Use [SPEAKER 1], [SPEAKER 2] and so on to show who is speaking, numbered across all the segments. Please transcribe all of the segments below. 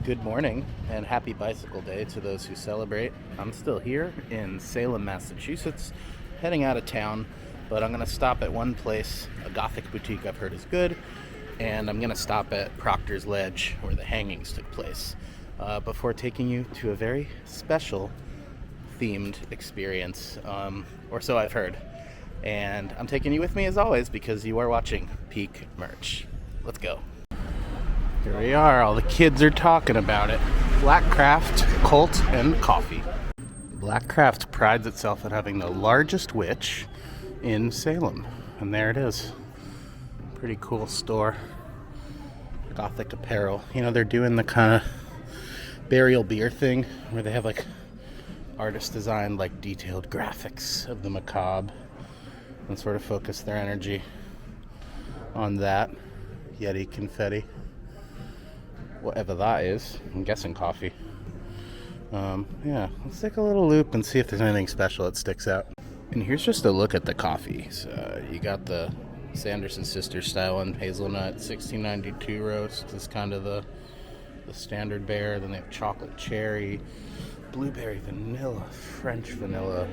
[SPEAKER 1] Good morning and happy bicycle day to those who celebrate. I'm still here in Salem, Massachusetts, heading out of town, but I'm going to stop at one place, a Gothic boutique I've heard is good, and I'm going to stop at Proctor's Ledge where the hangings took place before taking you to a very special themed experience, or so I've heard. And I'm taking you with me as always because you are watching Peak Merch. Let's go. Here we are, all the kids are talking about it. Blackcraft, Cult, and Coffee. Blackcraft prides itself on having the largest witch in Salem. And there it is. Pretty cool store. Gothic apparel. You know, they're doing the kind of burial beer thing where they have like artist designed like detailed graphics of the macabre and sort of focus their energy on that. Yeti confetti. Whatever that is. I'm guessing coffee. Yeah, let's take a little loop and see if there's anything special that sticks out. And here's just a look at the coffee. So you got the Sanderson Sisters style one, hazelnut, 1692 roast is kind of the standard bear. Then they have chocolate cherry, blueberry vanilla, French vanilla,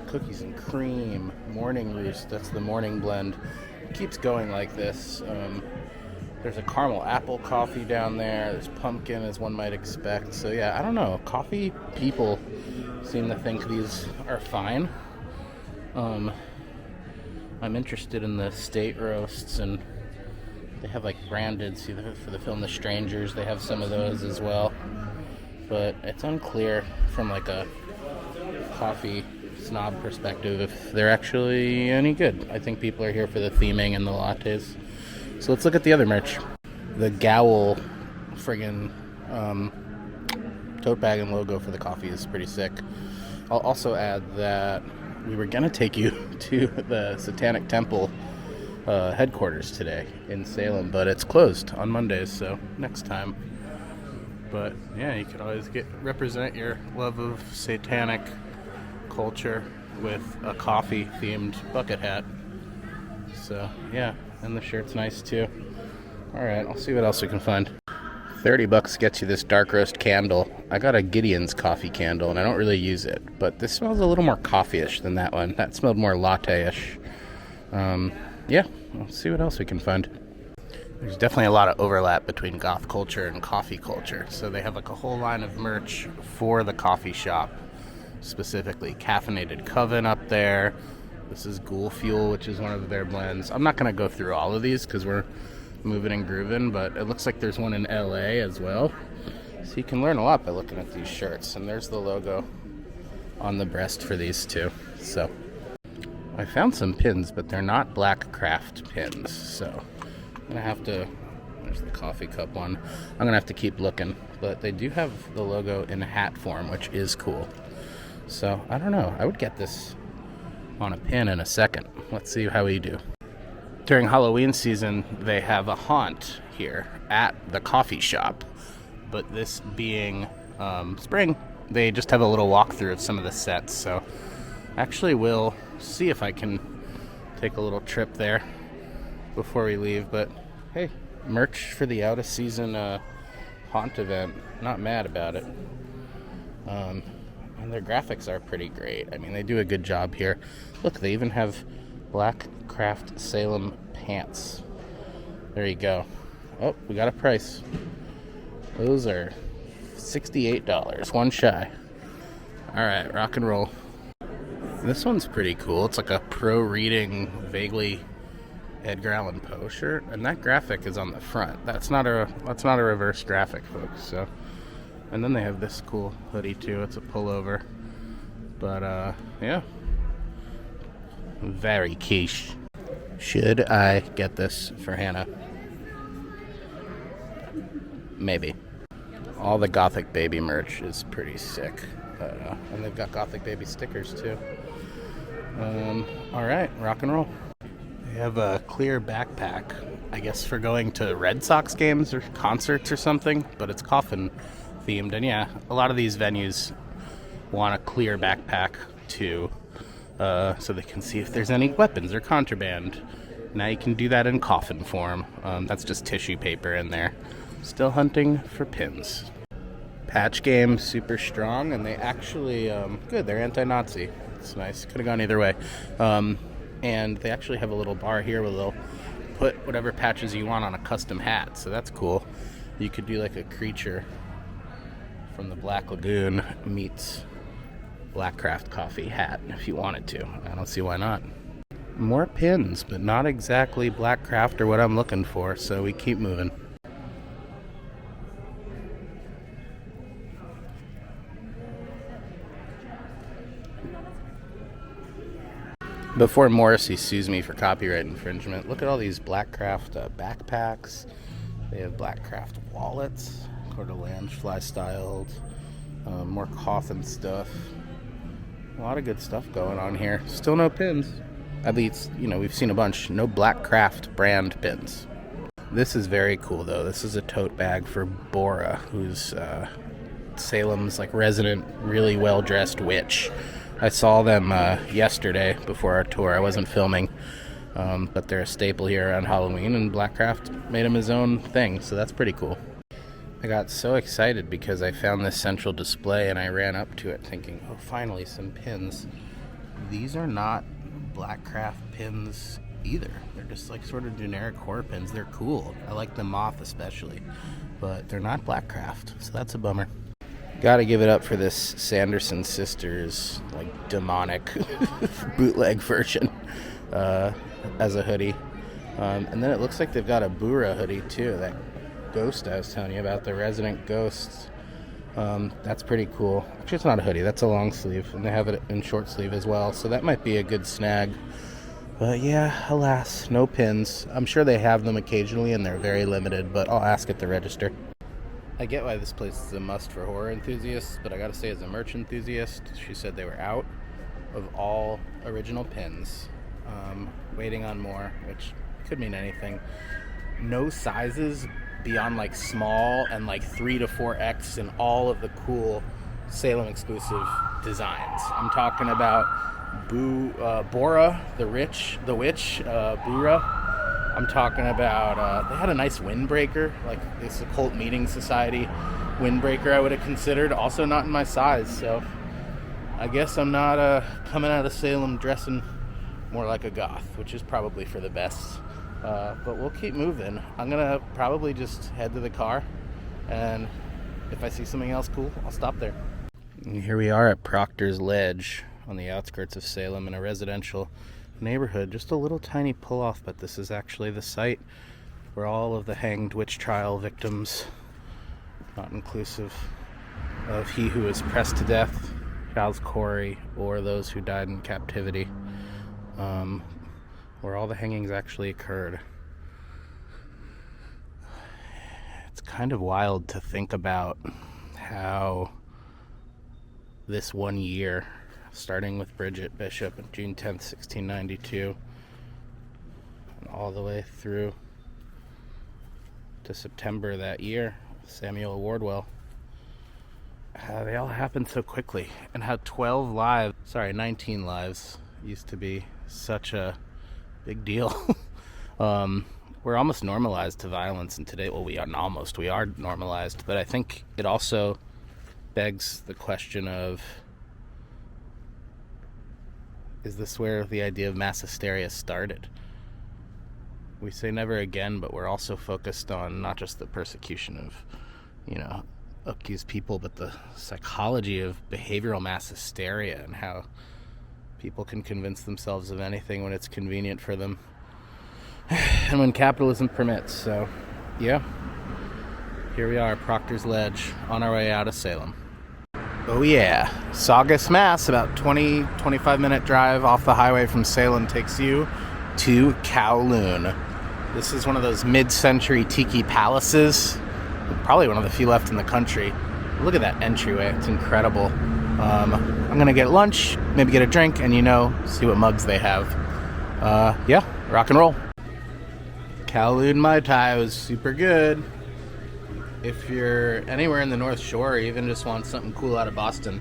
[SPEAKER 1] cookies and cream, morning roost, that's the morning blend. It keeps going like this. There's a caramel apple coffee down there. There's pumpkin, as one might expect. So yeah, I don't know. Coffee people seem to think these are fine. I'm interested in the state roasts, and they have like branded. See, for the film The Strangers, they have some of those as well. But it's unclear from like a coffee snob perspective if they're actually any good. I think people are here for the theming and the lattes. So let's look at the other merch. The Gowl friggin' tote bag and logo for the coffee is pretty sick. I'll also add that we were going to take you to the Satanic Temple headquarters today in Salem, but it's closed on Mondays, so next time. But yeah, you could always represent your love of satanic culture with a coffee-themed bucket hat. So yeah. And the shirt's nice too. Alright, I'll see what else we can find. $30 gets you this dark roast candle. I got a Gideon's coffee candle and I don't really use it, but this smells a little more coffee-ish than that one. That smelled more latte-ish. Yeah, I'll see what else we can find. There's definitely a lot of overlap between goth culture and coffee culture. So they have like a whole line of merch for the coffee shop, specifically Caffeinated Coven up there. This is Ghoul Fuel, which is one of their blends. I'm not going to go through all of these because we're moving and grooving, but it looks like there's one in LA as well. So you can learn a lot by looking at these shirts. And there's the logo on the breast for these two. So I found some pins, but they're not Blackcraft pins. So I'm going to have to, there's the coffee cup one. I'm going to have to keep looking. But they do have the logo in hat form, which is cool. So I don't know. I would get this on a pin in a second. Let's see how we do. During Halloween season, they have a haunt here at the coffee shop. But this being spring, they just have a little walkthrough of some of the sets. So actually we'll see if I can take a little trip there before we leave. But hey, merch for the out of season haunt event. Not mad about it. And their graphics are pretty great. I mean, they do a good job here. Look, they even have Blackcraft Salem pants. There you go. Oh, we got a price. Those are $68, one shy. All right, rock and roll. This one's pretty cool. It's like a pro-reading, vaguely Edgar Allan Poe shirt, and that graphic is on the front. That's not a reverse graphic, folks. So. And then they have this cool hoodie too. It's a pullover. But yeah. Very quiche. Should I get this for Hannah? Maybe. All the Gothic Baby merch is pretty sick. And they've got Gothic Baby stickers too. Alright, rock and roll. They have a clear backpack, I guess for going to Red Sox games or concerts or something, but it's coffin themed. And yeah, a lot of these venues want a clear backpack too, so they can see if there's any weapons or contraband. Now you can do that in coffin form. That's just tissue paper in there. Still hunting for pins. Patch game, super strong, and they actually, good, they're anti-Nazi. It's nice. Could have gone either way. And they actually have a little bar here where they'll put whatever patches you want on a custom hat, so that's cool. You could do like a creature from the Black Lagoon meets Blackcraft coffee hat if you wanted to. I don't see why not. More pins, but not exactly Blackcraft or what I'm looking for, so we keep moving. Before Morrissey sues me for copyright infringement, look at all these Blackcraft backpacks. They have Blackcraft wallets, Coeur d'Alene fly styled, more coffin stuff. A lot of good stuff going on here. Still no pins. At least, we've seen a bunch. No Blackcraft brand pins. This is very cool, though. This is a tote bag for Bora, who's Salem's resident, really well-dressed witch. I saw them yesterday before our tour. I wasn't filming, but they're a staple here around Halloween, and Blackcraft made him his own thing, so that's pretty cool. I got so excited because I found this central display, and I ran up to it thinking, oh, finally, some pins. These are not Blackcraft pins either. They're just sort of generic horror pins. They're cool. I like the moth especially, but they're not Blackcraft, so that's a bummer. Gotta give it up for this Sanderson Sisters demonic bootleg version as a hoodie. And then it looks like they've got a Bura hoodie too, that ghost I was telling you about, the resident ghosts. That's pretty cool. Actually, it's not a hoodie, that's a long sleeve, and they have it in short sleeve as well, so that might be a good snag. But yeah, alas, no pins. I'm sure they have them occasionally and they're very limited, but I'll ask at the register. I get why this place is a must for horror enthusiasts, but I gotta say, as a merch enthusiast, she said they were out of all original pins. Waiting on more, which could mean anything. No sizes beyond small and 3 to 4X in all of the cool Salem exclusive designs. I'm talking about Bora, the witch, Bura. I'm talking about, they had a nice windbreaker, this occult meeting society windbreaker I would have considered, also not in my size, so I guess I'm not coming out of Salem dressing more like a goth, which is probably for the best, but we'll keep moving. I'm gonna probably just head to the car, and if I see something else cool, I'll stop there. And here we are at Proctor's Ledge on the outskirts of Salem in a residential neighborhood. Just a little tiny pull-off, but this is actually the site where all of the hanged witch trial victims, not inclusive of he who was pressed to death, Charles Corey, or those who died in captivity, where all the hangings actually occurred. It's kind of wild to think about how this one year, starting with Bridget Bishop on June 10th, 1692, and all the way through to September that year, Samuel Wardwell. They all happened so quickly, and how 19 lives used to be such a big deal. We're almost normalized to violence, and today, we are normalized, but I think it also begs the question of, is this where the idea of mass hysteria started? We say never again, but we're also focused on not just the persecution of, accused people, but the psychology of behavioral mass hysteria and how people can convince themselves of anything when it's convenient for them and when capitalism permits. So, yeah, here we are, Proctor's Ledge, on our way out of Salem. Oh yeah, Saugus, Mass, about 20-25 minute drive off the highway from Salem takes you to Kowloon. This is one of those mid-century tiki palaces, probably one of the few left in the country. Look at that entryway, it's incredible. I'm gonna get lunch, maybe get a drink, and see what mugs they have. Yeah, rock and roll. Kowloon Mai Tai was super good. If you're anywhere in the North Shore, or even just want something cool out of Boston,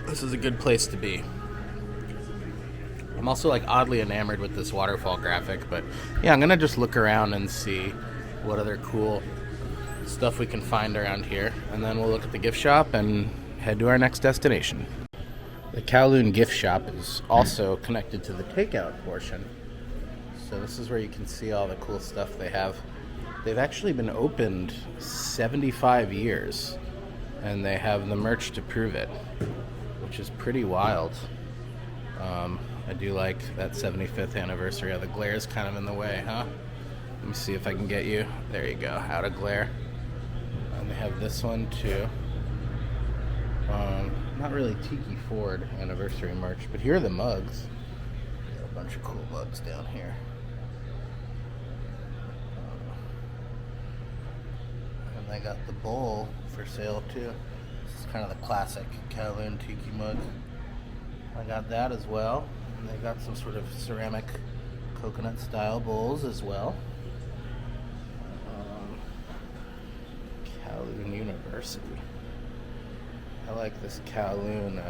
[SPEAKER 1] this is a good place to be. I'm also oddly enamored with this waterfall graphic, but yeah, I'm gonna just look around and see what other cool stuff we can find around here, and then we'll look at the gift shop and head to our next destination. The Kowloon gift shop is also connected to the takeout portion. So this is where you can see all the cool stuff they have. They've actually been opened 75 years, and they have the merch to prove it, which is pretty wild. I do like that 75th anniversary. The glare is kind of in the way, huh? Let me see if I can get you. There you go, out of glare. And they have this one too. Not really Tiki Ford anniversary merch, but here are the mugs. Got a bunch of cool mugs down here. And they got the bowl for sale too. This is kind of the classic Kowloon Tiki mug. I got that as well. And they got some sort of ceramic coconut style bowls as well. Kowloon University. I like this Kowloon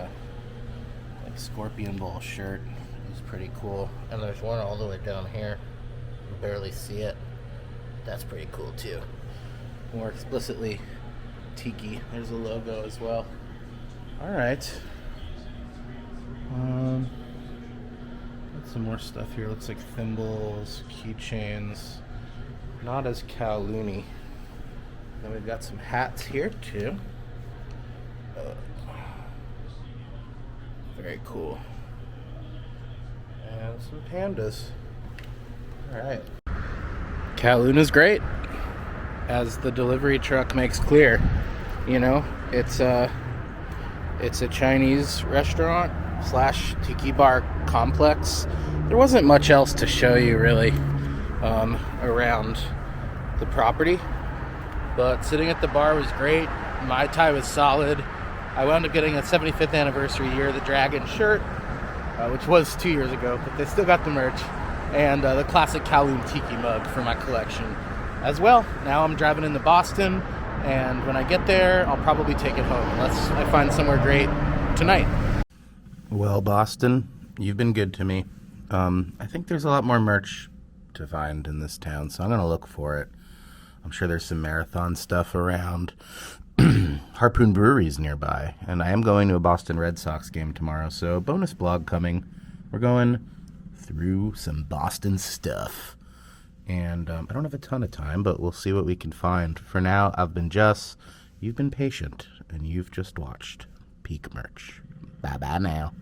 [SPEAKER 1] like scorpion bowl shirt. It's pretty cool. And there's one all the way down here. You can barely see it. That's pretty cool too. More explicitly Tiki. There's a logo as well. Alright. Got some more stuff here. Looks like thimbles, keychains. Not as Kowloony. Then we've got some hats here too. Very cool. And some pandas. Alright. Kowloon is great, as the delivery truck makes clear. You know, it's a Chinese restaurant / tiki bar complex. There wasn't much else to show you really around the property, but sitting at the bar was great. Mai Tai was solid. I wound up getting a 75th anniversary Year of the Dragon shirt, which was 2 years ago, but they still got the merch, and the classic Kowloon Tiki mug for my collection as well. Now I'm driving into Boston, and when I get there, I'll probably take it home, unless I find somewhere great tonight. Well, Boston, you've been good to me. I think there's a lot more merch to find in this town, so I'm going to look for it. I'm sure there's some marathon stuff around. Harpoon Brewery's nearby, and I am going to a Boston Red Sox game tomorrow, so bonus blog coming. We're going through some Boston stuff, and I don't have a ton of time, but we'll see what we can find. For now, I've been Jess, you've been patient, and you've just watched Peak Merch. Bye-bye now.